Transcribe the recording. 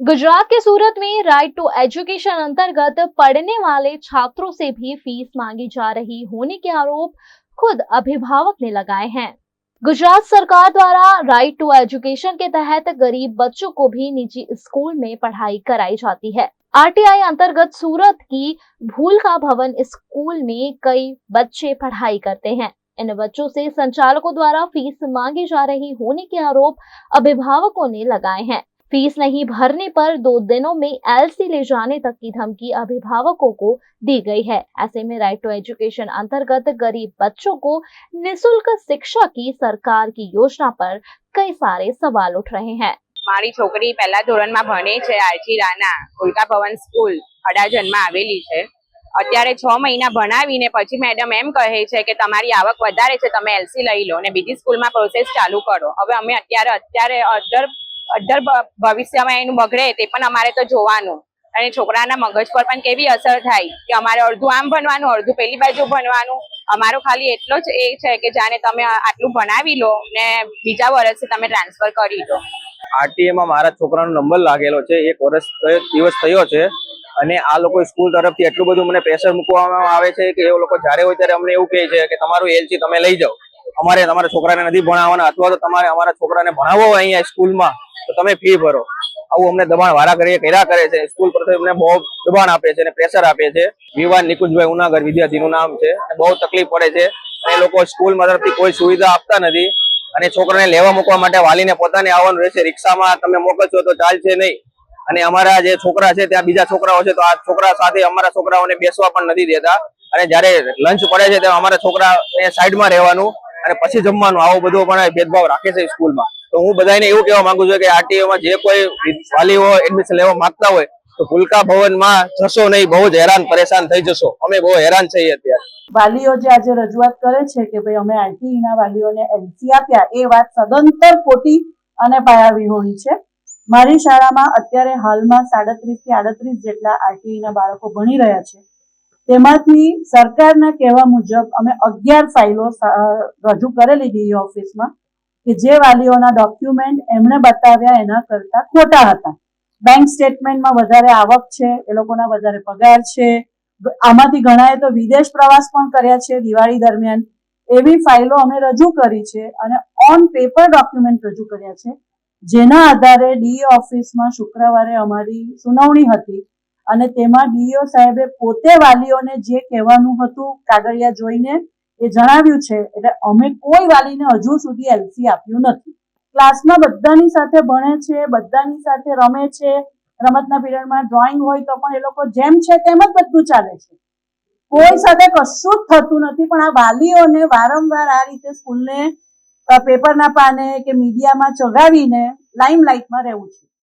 गुजरात के सूरत में right to education अंतर्गत पढ़ने वाले छात्रों से भी फीस मांगी जा रही होने के आरोप खुद अभिभावक ने लगाए हैं। गुजरात सरकार द्वारा राइट टू एजुकेशन के तहत गरीब बच्चों को भी निजी स्कूल में पढ़ाई कराई जाती है। आरटीआई अंतर्गत सूरत की भूलका भवन स्कूल में कई बच्चे पढ़ाई करते हैं। इन बच्चों से संचालकों द्वारा फीस मांगी जा रही होने के आरोप अभिभावकों ने लगाए हैं। फीस नहीं भरने पर 2 दिनों में एलसी ले जाने तक की धमकी अभिभावकों को दी गई है। ऐसे में राइट टू एजुकेशन अंतर्गत गरीब बच्चों को निःशुल्क शिक्षा की सरकार की योजना पर कई सारे सवाल उठ रहे हैं। મારી છોકરી પહેલા ધોરણમાં ભણે છે આરજી રાના ભૂલકા ભવન સ્કૂલ અડાજણમાં આવેલી છે। અત્યારે 6 મહિના ભણાવીને પછી મેડમ એમ કહે છે કે તમારી આવક વધારે છે, તમે એલસી લઈ લો અને બીજી સ્કૂલમાં પ્રોસેસ ચાલુ કરો। હવે અમે અત્યારે અડધર ભવિષ્યમાં એનું બગડે તે પણ અમારે તો જોવાનું અને છોકરાના મગજ પર પણ કેવી અસર થાય કે અમારે અડધું આમ ભણવાનું, અડધું પેલી બાજુ ભણવાનું। અમારો ખાલી એટલો જ એ છે કે જાણે તમે આટલું ભણાવી લો ને બીજા વર્ષે તમે ટ્રાન્સફર કરી દો। આરટીએ માં મારા છોકરાનો નંબર લાગેલો છે, 1 વર્ષ દિવસ થયો છે અને આ લોકો સ્કૂલ તરફથી એટલું બધું મને પ્રેશર મૂકવામાં આવે છે કે એ લોકો જ્યારે હોય ત્યારે અમને એવું કહે છે કે તમારું એલસી તમે લઈ જાઓ, અમારે તમારા છોકરાને નથી ભણાવવાના અથવા તો તમારે અમારા છોકરાને ભણાવવો હોય અહીંયા સ્કૂલમાં તો તમે ફી ભરો। આવું અમને દબાણ વારા કર્યા કરે છે। સ્કૂલ પર અમને બહુ દબાણ આપે છે અને પ્રેશર આપે છે। વિવાન નિકુંજભાઈ ઉનાગર વિદ્યાર્થીનું નામ છે। બહુ તકલીફ પડે છે અને એ લોકો સ્કૂલ તરફથી કોઈ સુવિધા આપતા નથી અને છોકરાને લેવા મૂકવા માટે વાલીને પોતાને આવવાનું રહેશે। રિક્ષામાં તમે મોકલશો તો ચાલશે નહીં અને અમારા જે છોકરા છે ત્યાં બીજા છોકરાઓ છે તો આ છોકરા સાથે અમારા છોકરાઓને બેસવા પણ નથી દેતા અને જ્યારે લંચ પડે છે ત્યારે અમારા છોકરાને સાઈડમાં રહેવાનું અને પછી જમવાનું, આવો બધો પણ ભેદભાવ રાખે છે સ્કૂલમાં। તો હું બધાને એવું કહેવા માંગુ છું કે આરટીઓમાં જે કોઈ વાલીઓ એડમિશન લેવા માંગતા હોય તો ભૂલકા ભવનમાં જશો નહીં, બહુ જ હેરાન પરેશાન થઈ જશો। અમે બહુ હેરાન છીએ અત્યારે। વાલીઓ જે આજે રજૂઆત કરે છે કે ભાઈ અમે આરટીઈના વાલીઓને એલસી આપ્યા, એ વાત સદંતર ખોટી અને પાયાવિહોણી છે। મારી શાળામાં અત્યારે હાલમાં 37 થી 38 જેટલા આરટીઈના બાળકો ભણી રહ્યા છે। તેમાંથી સરકારના કહેવા મુજબ અમે 11 ફાઇલો રજૂ કરેલી ડીઈ ઓફિસમાં કે જે વાલીઓના ડોક્યુમેન્ટ એમણે બતાવ્યા એના કરતા ખોટા હતા। બેંક સ્ટેટમેન્ટમાં વધારે આવક છે, એ લોકોના વધારે પગાર છે, આમાંથી ઘણાએ તો વિદેશ પ્રવાસ પણ કર્યા છે દિવાળી દરમિયાન। એવી ફાઇલો અમે રજૂ કરી છે અને ઓન પેપર ડોક્યુમેન્ટ રજૂ કર્યા છે, જેના આધારે ડીઈ ઓફિસમાં શુક્રવારે અમારી સુનાવણી હતી અને તેમાં ડીઈઓ સાહેબે પોતે વાલીઓને જે કહેવાનું હતું કાગળિયા જોઈને એ જણાવ્યું છે। એટલે અમે કોઈ વાલીને હજુ સુધી એલસી આપ્યું નથી। ક્લાસમાં બધાની સાથે ભણે છે, બધાની સાથે રમે છે, રમતના પીરિયડમાં ડ્રોઈંગ હોય તો પણ એ લોકો જેમ છે તેમ જ બધું ચાલે છે, કોઈ સાથે કશું જ થતું નથી। પણ આ વાલીઓને વારંવાર આ રીતે સ્કૂલને પેપરના પાને કે મીડિયામાં ચગાવીને લાઇમલાઇટમાં રહેવું છે।